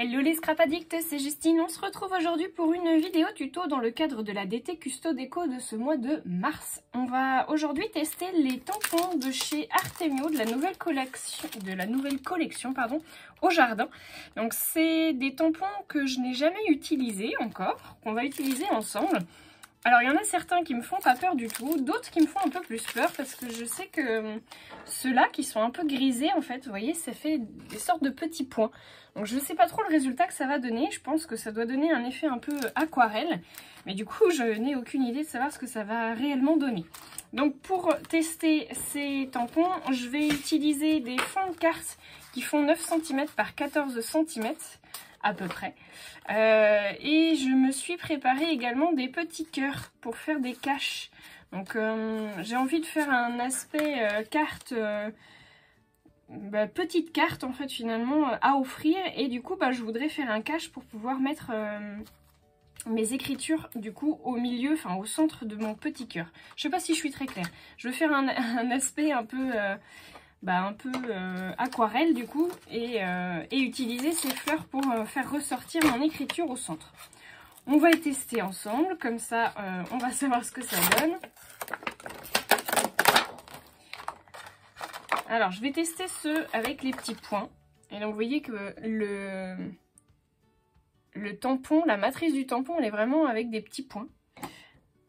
Hello les scrap addicts, c'est Justine. On se retrouve aujourd'hui pour une vidéo tuto dans le cadre de la DT Custo Déco de ce mois de mars. On va aujourd'hui tester les tampons de chez Artemio de la nouvelle collection, au jardin. Donc c'est des tampons que je n'ai jamais utilisés encore, qu'on va utiliser ensemble. Alors il y en a certains qui me font pas peur du tout, d'autres qui me font un peu plus peur parce que je sais que ceux-là qui sont un peu grisés en fait, vous voyez, ça fait des sortes de petits points. Donc je ne sais pas trop le résultat que ça va donner, je pense que ça doit donner un effet un peu aquarelle. Mais du coup je n'ai aucune idée de savoir ce que ça va réellement donner. Donc pour tester ces tampons, je vais utiliser des fonds de carte qui font 9 cm par 14 cm à peu près. Et je me suis préparé également des petits cœurs pour faire des caches. Donc j'ai envie de faire un aspect carte, petite carte en fait finalement à offrir. Et du coup je voudrais faire un cache pour pouvoir mettre mes écritures du coup au milieu, enfin au centre de mon petit cœur. Je sais pas si je suis très claire. Je veux faire un aspect un peu... aquarelle du coup et utiliser ces fleurs pour faire ressortir mon écriture au centre. On va les tester ensemble, comme ça on va savoir ce que ça donne. Alors je vais tester ceux avec les petits points et donc vous voyez que le tampon, la matrice du tampon elle est vraiment avec des petits points.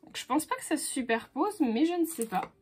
Donc, je pense pas que ça se superpose mais je ne sais pas.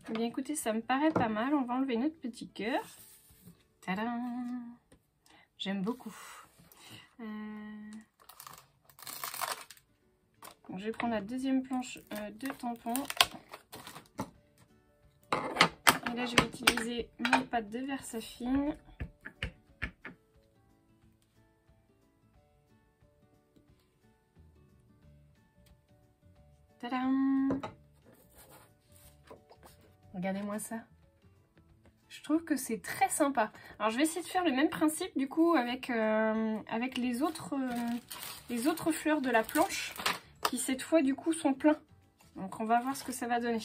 Eh bien écoutez, ça me paraît pas mal. On va enlever notre petit cœur. Tadam! J'aime beaucoup. Donc, je vais prendre la deuxième planche de tampon. Et là, je vais utiliser mon pâte de Versafine. Tadam! Regardez-moi ça. Je trouve que c'est très sympa. Alors je vais essayer de faire le même principe du coup avec les autres fleurs de la planche qui cette fois du coup sont pleins. Donc on va voir ce que ça va donner.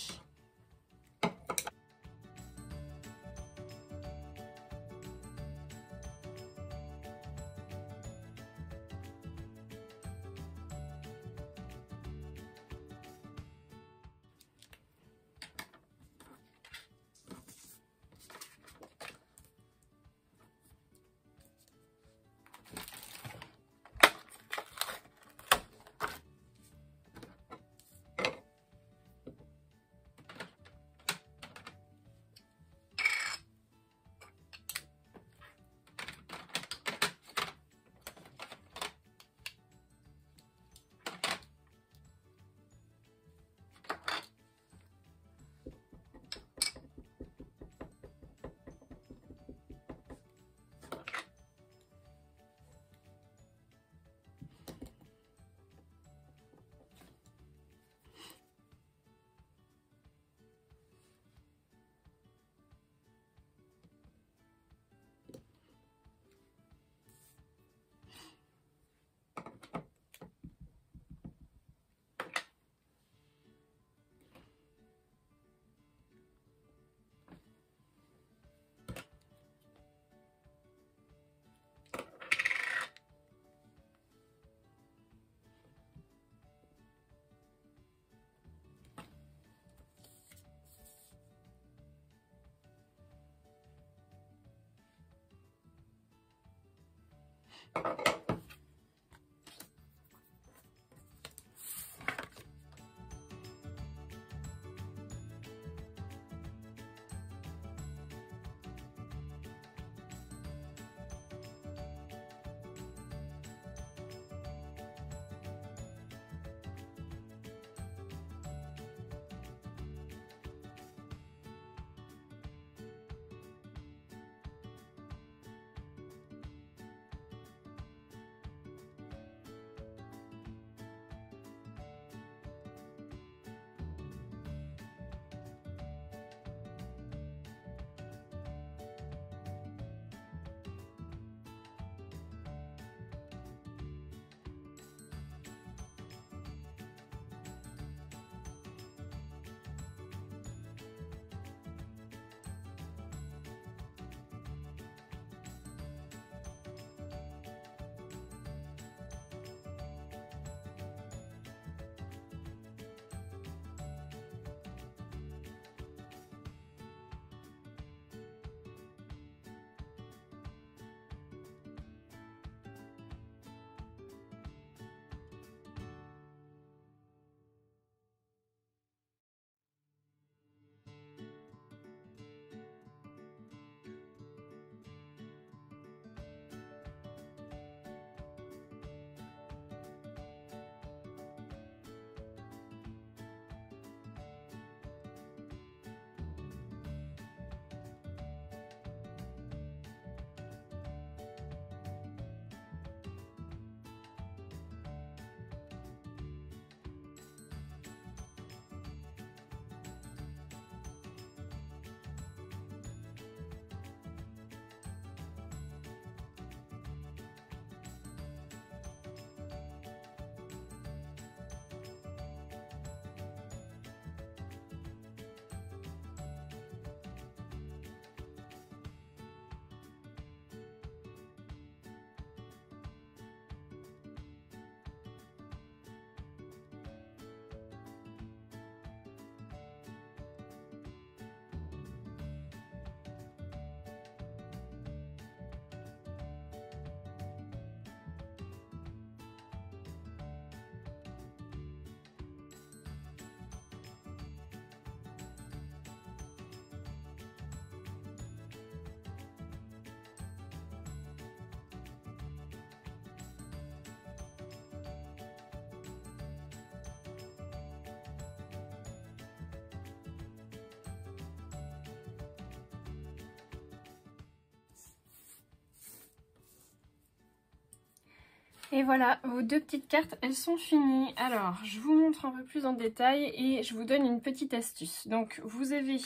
Et voilà, vos 2 petites cartes, elles sont finies. Alors, je vous montre un peu plus en détail et je vous donne une petite astuce. Donc, vous avez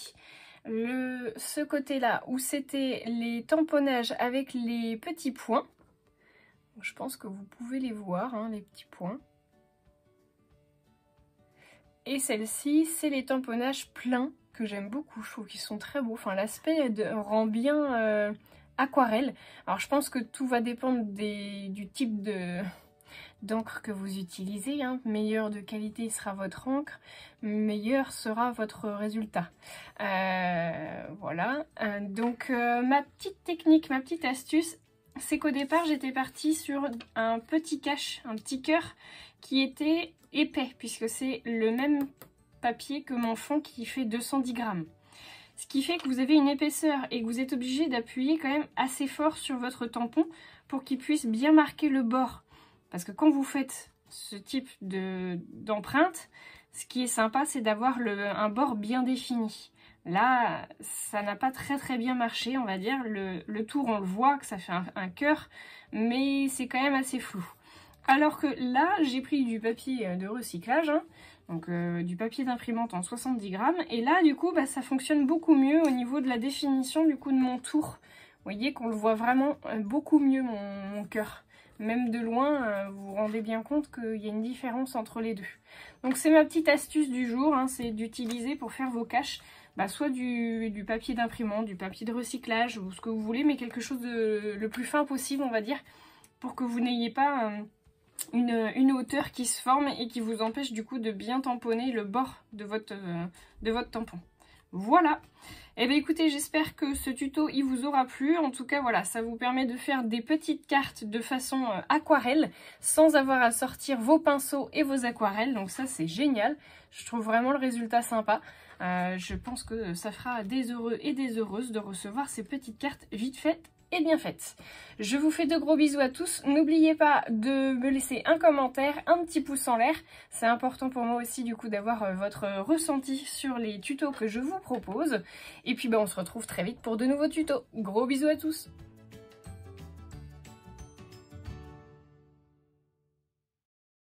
ce côté-là où c'était les tamponnages avec les petits points. Je pense que vous pouvez les voir, hein, les petits points. Et celle-ci, c'est les tamponnages pleins que j'aime beaucoup. Je trouve qu'ils sont très beaux. Enfin, l'aspect rend bien aquarelle. Alors, je pense que tout va dépendre du type d'encre que vous utilisez, hein. Meilleure de qualité sera votre encre, meilleur sera votre résultat. Voilà. Donc, ma petite technique, ma petite astuce, c'est qu'au départ, j'étais partie sur un petit cache, un petit cœur qui était épais, puisque c'est le même papier que mon fond qui fait 210 grammes. Ce qui fait que vous avez une épaisseur et que vous êtes obligé d'appuyer quand même assez fort sur votre tampon pour qu'il puisse bien marquer le bord. Parce que quand vous faites ce type d'empreinte, ce qui est sympa, c'est d'avoir un bord bien défini. Là, ça n'a pas très bien marché, on va dire. Le tour, on le voit, que ça fait un cœur, mais c'est quand même assez flou. Alors que là, j'ai pris du papier de recyclage, hein, donc du papier d'imprimante en 70 grammes. Et là, du coup, bah, ça fonctionne beaucoup mieux au niveau de la définition du coup de mon tour. Vous voyez qu'on le voit vraiment beaucoup mieux, mon cœur. Même de loin, vous vous rendez bien compte qu'il y a une différence entre les deux. Donc c'est ma petite astuce du jour, hein, c'est d'utiliser pour faire vos caches, bah, soit du papier d'imprimante, du papier de recyclage, ou ce que vous voulez, mais quelque chose de le plus fin possible, on va dire, pour que vous n'ayez pas une hauteur qui se forme et qui vous empêche du coup de bien tamponner le bord de votre tampon. Voilà. Et bien écoutez, j'espère que ce tuto il vous aura plu. En tout cas, voilà, ça vous permet de faire des petites cartes de façon aquarelle sans avoir à sortir vos pinceaux et vos aquarelles. Donc ça, c'est génial. Je trouve vraiment le résultat sympa. Je pense que ça fera des heureux et des heureuses de recevoir ces petites cartes vite faites et bien faites. Je vous fais de gros bisous à tous. N'oubliez pas de me laisser un commentaire, un petit pouce en l'air. C'est important pour moi aussi du coup d'avoir votre ressenti sur les tutos que je vous propose. Et puis on se retrouve très vite pour de nouveaux tutos. Gros bisous à tous.